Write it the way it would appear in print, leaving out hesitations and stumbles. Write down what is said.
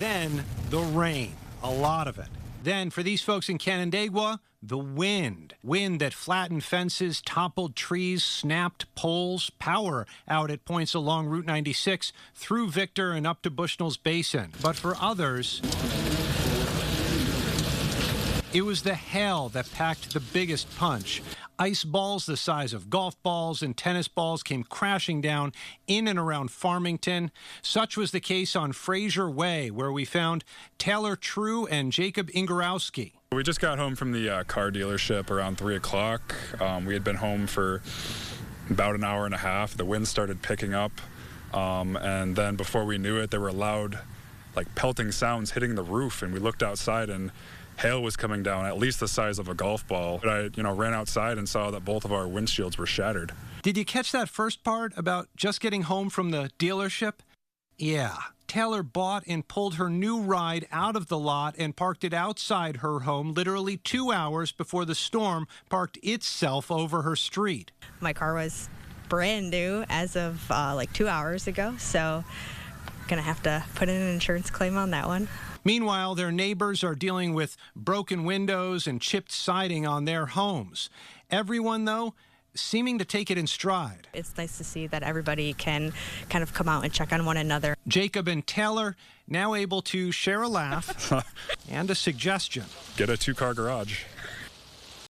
Then the rain, a lot of it. Then for these folks in Canandaigua, the wind. Wind that flattened fences, toppled trees, snapped poles, power out at points along Route 96, through Victor and up to Bushnell's Basin. But for others, it was the hail that packed the biggest punch. Ice balls the size of golf balls and tennis balls came crashing down in and around Farmington. Such was the case on Fraser Way, where we found Taylor Triou and Jacob Ingorowski. We just got home from the car dealership around 3 o'clock. We had been home for about an hour and a half. The wind started picking up, and then before we knew it, there were loud, pelting sounds hitting the roof, and we looked outside and hail was coming down, at least the size of a golf ball. But I, ran outside and saw that both of our windshields were shattered. Did you catch that first part about just getting home from the dealership? Yeah. Taylor bought and pulled her new ride out of the lot and parked it outside her home literally 2 hours before the storm parked itself over her street. My car was brand new as of 2 hours ago, so gonna have to put in an insurance claim on that one. Meanwhile, their neighbors are dealing with broken windows and chipped siding on their homes. Everyone, though, seeming to take it in stride. It's nice to see that everybody can kind of come out and check on one another. Jacob and Taylor now able to share a laugh and a suggestion. Get a 2-car garage.